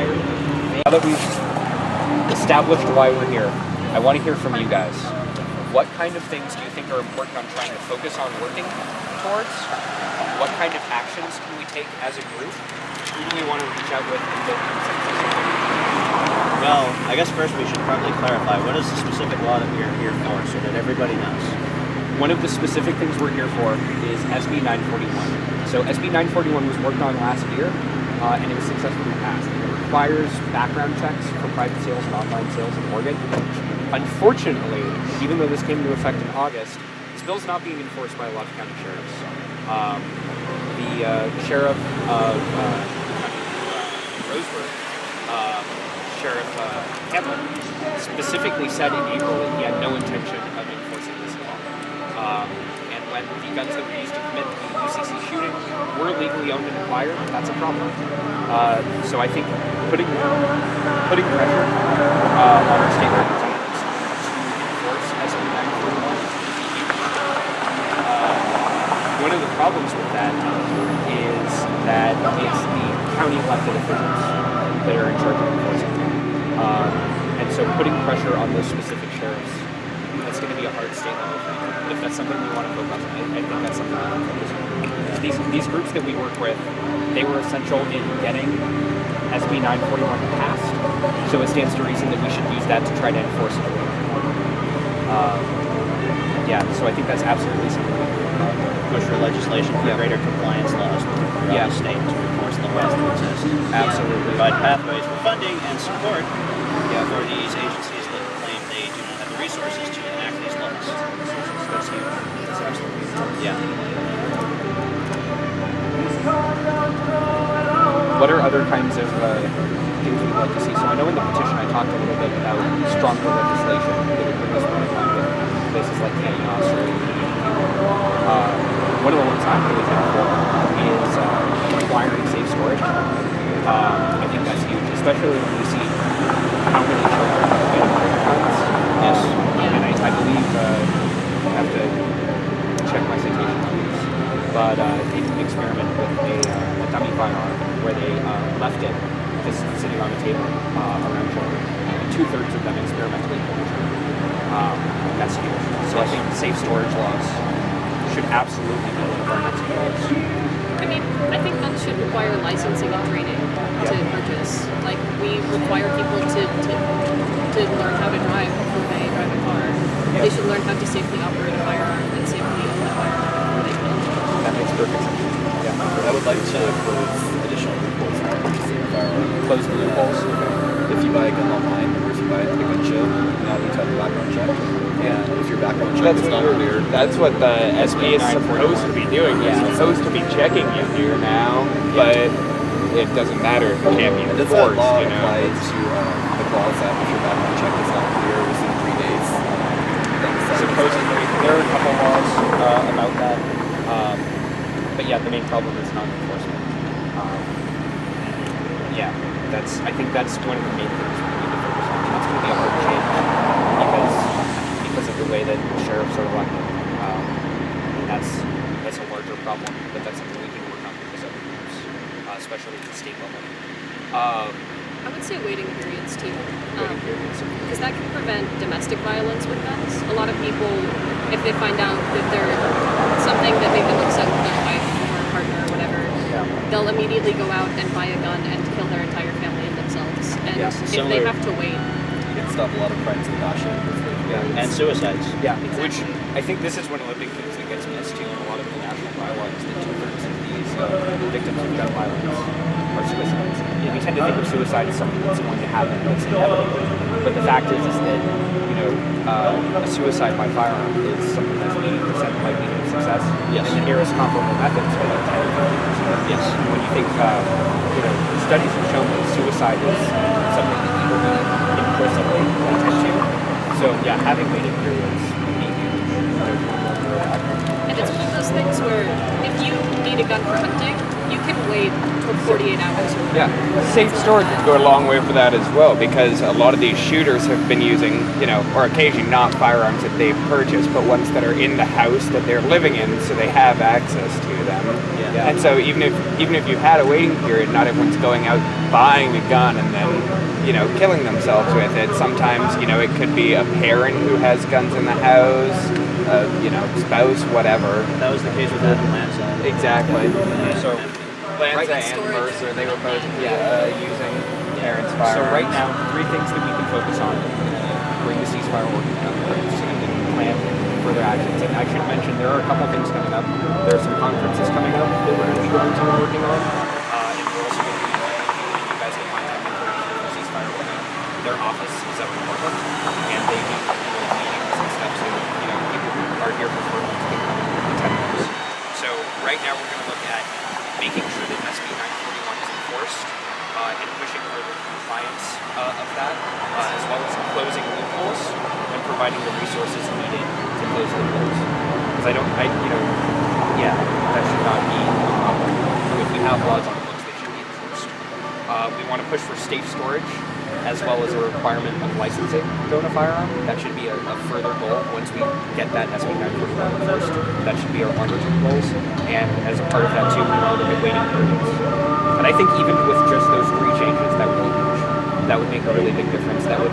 entire thing. Now that we've established why we're here, I want to hear from you guys. What kind of things do you think are important on trying to focus on working towards? What kind of actions can we take as a group? Who do we want to reach out with and build consensus? Well, I guess first we should probably clarify what is the specific law that we are here for so that everybody knows. One of the specific things we're here for is SB 941. So SB 941 was worked on last year and it was successfully passed. It requires background checks for private sales and online sales in Oregon. Unfortunately, even though this came into effect in August, this bill is not being enforced by a lot of county sheriffs. The sheriff of Roseburg, Sheriff Hamlin, specifically said in April that he had no intention of enforcing this law. And when the guns that were used to commit the UCC shooting were legally owned and acquired, that's a problem. So I think putting pressure on our state representatives one of the problems with that is that it's the county elected officials that are in charge of enforcing it. And so putting pressure on those specific sheriffs, that's going to be a hard state level thing. But if that's something we want to focus on, I think that's something we want to focus on. These groups that we work with, they were essential in getting SB 941 passed. So it stands to reason that we should use that to try to enforce it. Yeah, so I think that's absolutely something we push for legislation for greater compliance laws throughout the state to enforce the laws that exist. Absolutely. Provide pathways for funding and support for these agencies that claim they do not have the resources to enact these laws. That's huge. That's absolutely huge. Yeah. What are other kinds of things we'd like to see? So I know in the petition I talked a little bit about stronger legislation that would bring us more in line with places like Canyon or one of the ones I'm really looking for is requiring safe storage. I think that's huge, especially when you see how many children have guns. Yes. And I believe I have to check my citation on these, but they did an experiment with a dummy firearm where they left it just sitting on the table around children. And 2/3 of them experimentally pulled the trigger. That's huge. So I think safe storage laws should absolutely be one of our next goals. I mean, I think guns should require licensing and training to purchase. Like, we require people to learn how to drive before they drive a car. Yeah. They should learn how to safely operate a firearm and safely own a firearm before they can. That makes perfect sense. Yeah. I would like to close additional loopholes for purchasing a firearm. Close the loopholes. If you buy a gun online, or if you buy it at a gun show, now we have a background check. Yeah. If your background check is not clear, That's what the SB is supposed to be doing. It's supposed to be checking you here now, but it doesn't matter if it can't be does that enforced, law you know. apply to the clause that if your background check is not clear within 3 days? Supposedly, there are a couple laws about that, but yeah, the main problem is non-enforcement. Yeah, I think that's one of the main things we need to focus on. That's going to be a hard change because of the way that sheriffs are elected, and that's a larger problem, but that's something we can work on with other groups, especially at the state level. I would say waiting periods too. Waiting periods. Because that can prevent domestic violence with guns. A lot of people, if they find out that they're something that made them upset with their wife or partner or whatever, they'll immediately go out and buy a gun and kill their entire family and themselves. And if they have to wait, You can stop a lot of crimes of passion. And suicides. Yeah, Exactly. which I think this is one of the big things that gets missed too in a lot of the national dialogue is that 2/3 of these victims of gun violence are suicides. Yeah, we tend to think of suicide as something that's going to happen, that's inevitable. But the fact is that a suicide by firearm is something that's 80% likely of success. Yes. And the nearest comparable methods are like 10 or 15%. Yes. When you think, studies have shown that suicide is something that people do implicitly intend to. So yeah, having waiting periods would be huge. and it's one of those things where if you need a gun for hunting, you can wait 48 hours. Or Yeah, safe storage would go a long way for that as well, because a lot of these shooters have been using, or occasionally not firearms that they've purchased, but ones that are in the house that they're living in, so they have access to them. Yeah. And so even if you had a waiting period, not everyone's going out buying a gun and then, killing themselves with it. Sometimes, it could be a parent who has guns in the house, spouse, whatever. That was the case with Adam Lanza. Exactly. So Lanza and storage. Mercer, they were both using parents' firearms. So right now, 3 things that we can focus on: bring the ceasefire working down and plan further actions. And I should mention there are a couple things coming up. There are some conferences coming up that we're going to be going to and working on. And we're also going to be you guys can contact information for ceasefire working. Their office is up in Portland, and they do meetings and stuff. So people are here for attendance. So right now we're going to look at making sure that SB 941 is enforced and pushing for the compliance of that, as well as closing loopholes and providing the resources needed to close loopholes. Because that should not be a problem. If we have laws on the books, they should be enforced. We want to push for safe storage, as well as a requirement of licensing to own a firearm. That should be a further goal once we get that SB 941 enforced. That should be our longer-term goals. And as a part of that too, we want to look at waiting periods. And I think even with just those 3 changes, that would be huge. That would make a really big difference. That would,